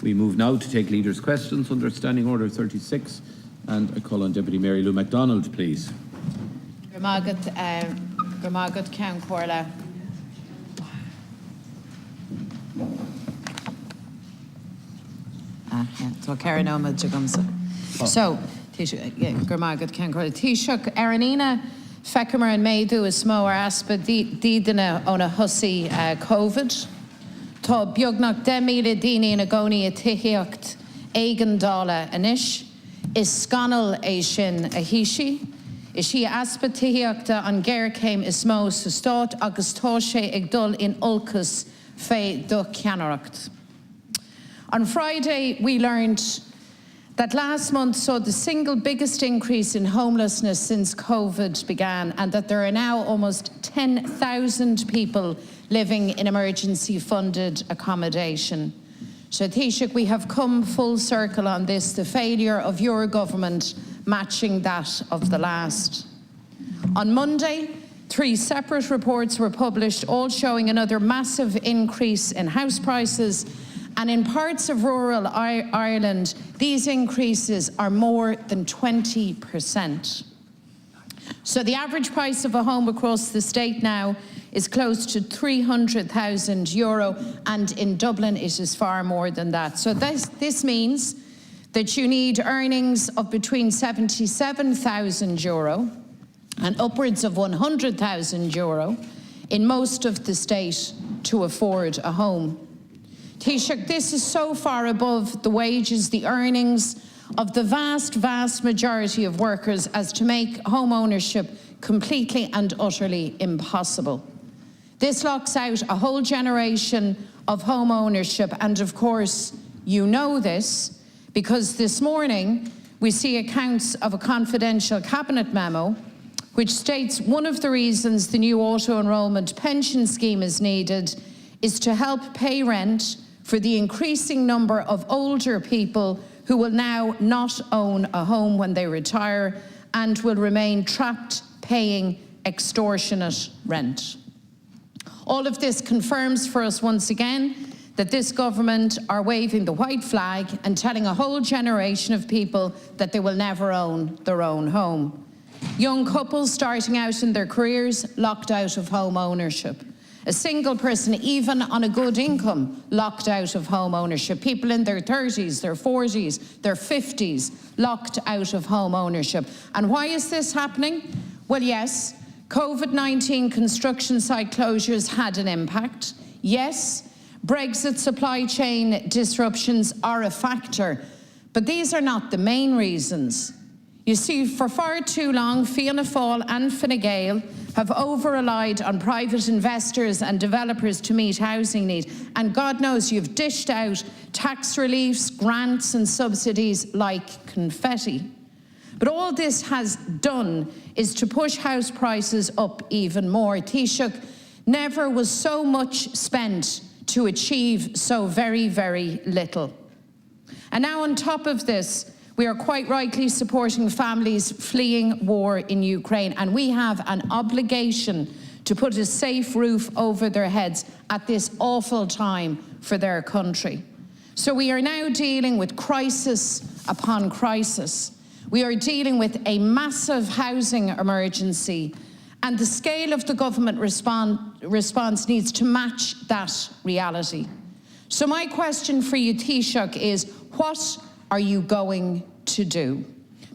We move now to take leaders' questions under Standing Order 36, and I call on Deputy Mary Lou McDonald, please. So Karen Omid Jagumsa. So, Gurmagad Kankor. Tishuk Aranina Fekamer and Maidu is more aspa didina on a hussy COVID. To Bjugnak Demile Dini in Agoni a Tihiokt Eigandala Anish is Scanal Ashin Ahishi. Is she aspa Tihiokta on Ger came is mo sustot Augustoshe Igdul in Ulcus Fe du Canaracht. On Friday, we learned that last month saw the single biggest increase in homelessness since COVID began, and that there are now almost 10,000 people living in emergency funded accommodation. So Taoiseach, we have come full circle on this, the failure of your government matching that of the last. On Monday, 3 separate reports were published, all showing another massive increase in house prices. And in parts of rural Ireland, these increases are more than 20%. So the average price of a home across the state now is close to €300,000, and in Dublin it is far more than that. So this means that you need earnings of between €77,000 and upwards of €100,000 in most of the state to afford a home. Taoiseach, this is so far above the wages, the earnings of the vast, vast majority of workers as to make home ownership completely and utterly impossible. This locks out a whole generation of home ownership, and of course, you know this, because this morning we see accounts of a confidential cabinet memo which states one of the reasons the new auto-enrolment pension scheme is needed is to help pay rent for the increasing number of older people who will now not own a home when they retire and will remain trapped paying extortionate rent. All of this confirms for us once again that this government are waving the white flag and telling a whole generation of people that they will never own their own home. Young couples starting out in their careers locked out of home ownership. A single person, even on a good income, locked out of home ownership. People in their 30s, their 40s, their 50s, locked out of home ownership. And why is this happening? Well, yes, COVID-19 construction site closures had an impact. Yes, Brexit supply chain disruptions are a factor, but these are not the main reasons. You see, for far too long, Fianna Fáil and Fine Gael have over-relied on private investors and developers to meet housing need. And God knows you've dished out tax reliefs, grants and subsidies like confetti. But all this has done is to push house prices up even more. Taoiseach, never was so much spent to achieve so very, very little. And now on top of this, we are quite rightly supporting families fleeing war in Ukraine, and we have an obligation to put a safe roof over their heads at this awful time for their country. So we are now dealing with crisis upon crisis. We are dealing with a massive housing emergency, and the scale of the government response needs to match that reality. So my question for you, Taoiseach, is what are you going to do?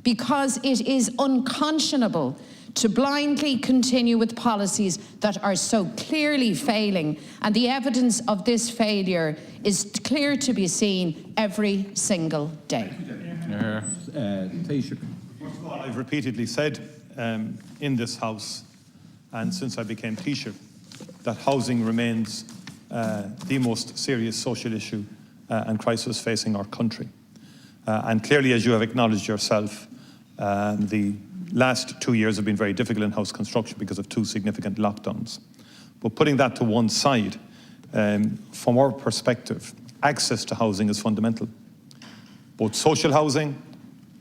Because it is unconscionable to blindly continue with policies that are so clearly failing, and the evidence of this failure is clear to be seen every single day. First of all, I've repeatedly said in this House, and since I became Taoiseach, that housing remains the most serious social issue and crisis facing our country. And clearly, as you have acknowledged yourself, the last 2 years have been very difficult in house construction because of 2 significant lockdowns. But putting that to one side, from our perspective, access to housing is fundamental. Both social housing,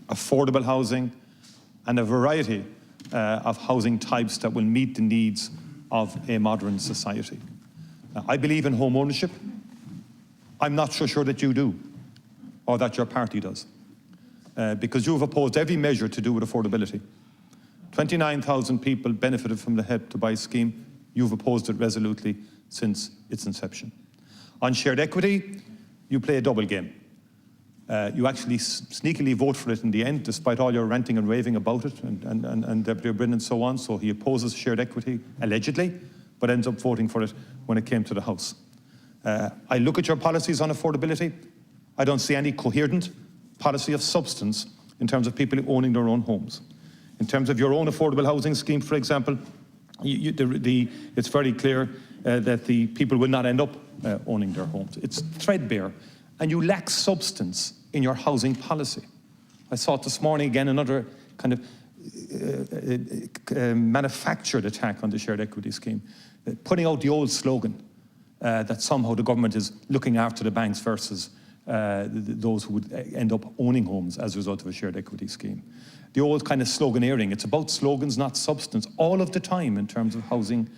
affordable housing, and a variety of housing types that will meet the needs of a modern society. I believe in home ownership. I'm not so sure that you do. or that your party does, because you have opposed every measure to do with affordability. 29,000 people benefited from the Help to Buy scheme. You've opposed it resolutely since its inception. On shared equity, you play a double game. You actually sneakily vote for it in the end, despite all your ranting and raving about it, and Deputy O'Brien and so on. So he opposes shared equity, allegedly, but ends up voting for it when it came to the House. I look at your policies on affordability. I don't see any coherent policy of substance in terms of people owning their own homes. In terms of your own affordable housing scheme, for example, it's very clear that the people will not end up owning their homes. It's threadbare, and you lack substance in your housing policy. I saw it this morning again, another kind of manufactured attack on the shared equity scheme, putting out the old slogan that somehow the government is looking after the banks versus those who would end up owning homes as a result of a shared equity scheme. The old kind of sloganeering, it's about slogans, not substance, all of the time in terms of housing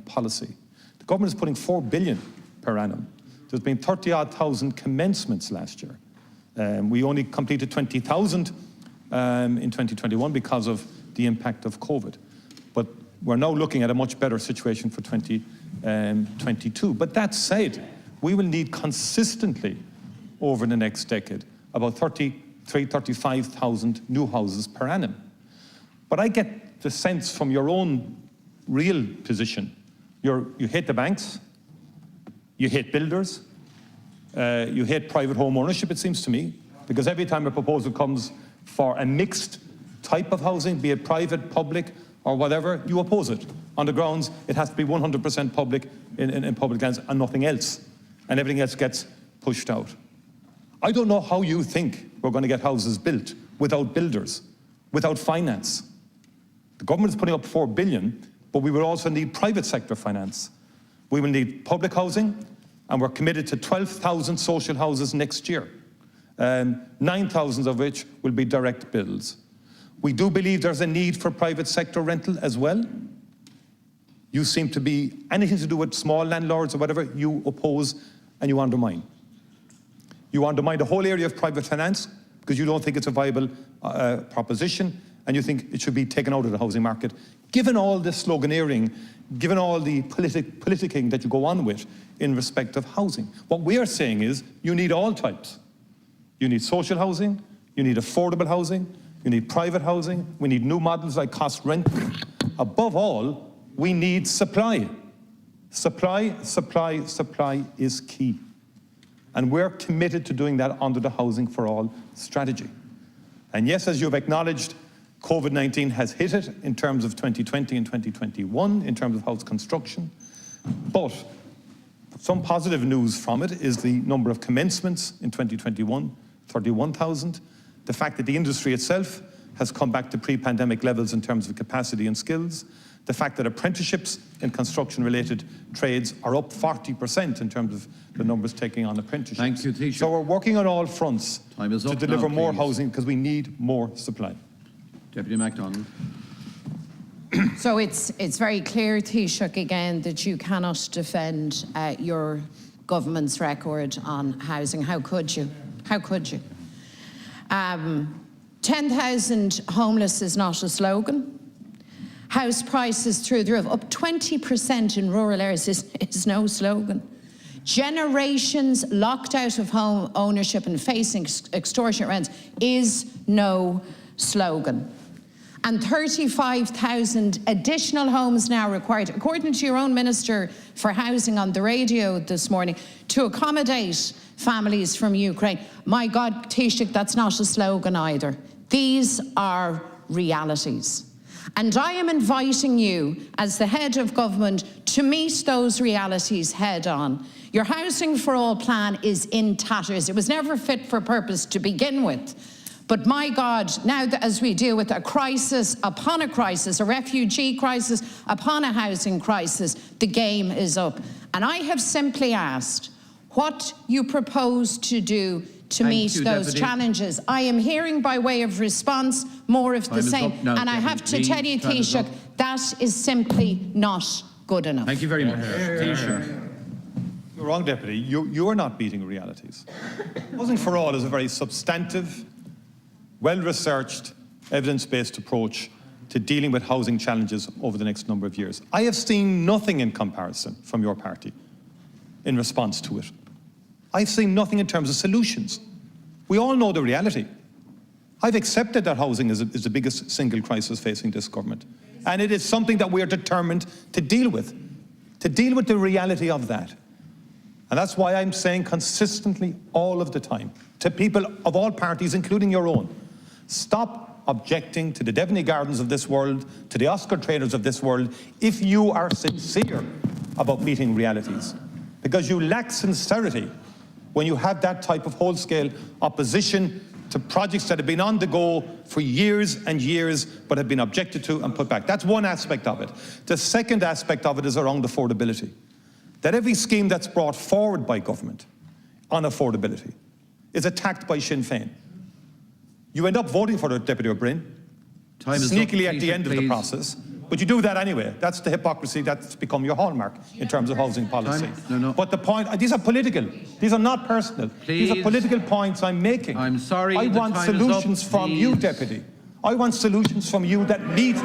policy. The government is putting $4 billion per annum. There's been 30-odd thousand commencements last year. We only completed 20,000 in 2021 because of the impact of COVID. But we're now looking at a much better situation for 2022. But that said, we will need consistently over the next decade about 35,000 new houses per annum. But I get the sense from your own real position, you hate the banks, you hate builders, you hate private home ownership, it seems to me, because every time a proposal comes for a mixed type of housing, be it private, public, or whatever, you oppose it on the grounds it has to be 100% public in public lands and nothing else, and everything else gets pushed out. I don't know how you think we're going to get houses built without builders, without finance. The government is putting up $4 billion, but we will also need private sector finance. We will need public housing, and we're committed to 12,000 social houses next year, 9,000 of which will be direct builds. We do believe there's a need for private sector rental as well. You seem to be, anything to do with small landlords or whatever, you oppose and you undermine. You undermine the whole area of private finance because you don't think it's a viable proposition, and you think it should be taken out of the housing market. Given all the sloganeering, given all the politicking that you go on with in respect of housing, what we are saying is you need all types. You need social housing, you need affordable housing, you need private housing, we need new models like cost rent. Above all, we need supply. Supply, supply, supply is key. And we're committed to doing that under the Housing for All strategy. And yes, as you've acknowledged, COVID-19 has hit it in terms of 2020 and 2021, in terms of house construction. But some positive news from it is the number of commencements in 2021, 31,000. The fact that the industry itself has come back to pre-pandemic levels in terms of capacity and skills. The fact that apprenticeships in construction-related trades are up 40% in terms of the numbers taking on apprenticeships. Thank you, Taoiseach. So we're working on all fronts Time is to up deliver now, more please. housing because we need more supply. Deputy McDonald. So it's very clear, Taoiseach, again, that you cannot defend your government's record on housing. How could you? How could you? 10,000 homeless is not a slogan. House prices through the roof, up 20% in rural areas is no slogan. Generations locked out of home ownership and facing extortionate rents is no slogan. And 35,000 additional homes now required, according to your own Minister for Housing on the radio this morning, to accommodate families from Ukraine. My God, Taoiseach, that's not a slogan either. These are realities. And I am inviting you, as the head of government, to meet those realities head on. Your Housing for All plan is in tatters. It was never fit for purpose to begin with. But my God, now that as we deal with a crisis upon a crisis, a refugee crisis upon a housing crisis, the game is up. And I have simply asked what you propose to do to meet those challenges. I am hearing by way of response more of the same. And I have to tell you, Taoiseach, that is simply not good enough. Thank you very much. Taoiseach. You're wrong, Deputy. You're not beating realities. Housing for All is a very substantive, well-researched, evidence-based approach to dealing with housing challenges over the next number of years. I have seen nothing in comparison from your party in response to it. I've seen nothing in terms of solutions. We all know the reality. I've accepted that housing is the biggest single crisis facing this government. And it is something that we are determined to deal with the reality of that. And that's why I'm saying consistently all of the time to people of all parties, including your own, stop objecting to the Devaney Gardens of this world, to the Oscar traders of this world, if you are sincere about meeting realities. Because you lack sincerity when you have that type of whole-scale opposition to projects that have been on the go for years and years, but have been objected to and put back. That's one aspect of it. The second aspect of it is around affordability. That every scheme that's brought forward by government on affordability is attacked by Sinn Féin. You end up voting for it, Deputy O'Brien, sneakily at the end of the process, but you do that anyway. That's the hypocrisy that's become your hallmark in terms of housing policy. But the point, these are political. These are not personal. These are political points I'm making. I'm sorry. I want solutions from you, Deputy. I want solutions from you that meet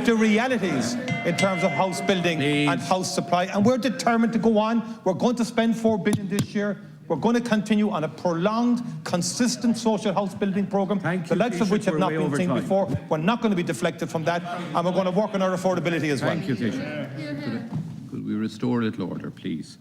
the realities in terms of house building and house supply. And we're determined to go on. We're going to spend $4 billion this year. We're going to continue on a prolonged, consistent social house building programme, the likes of which have not been seen before. We're not going to be deflected from that, and we're going to work on our affordability as well. Thank you, Taoiseach. Could we restore a little order, please?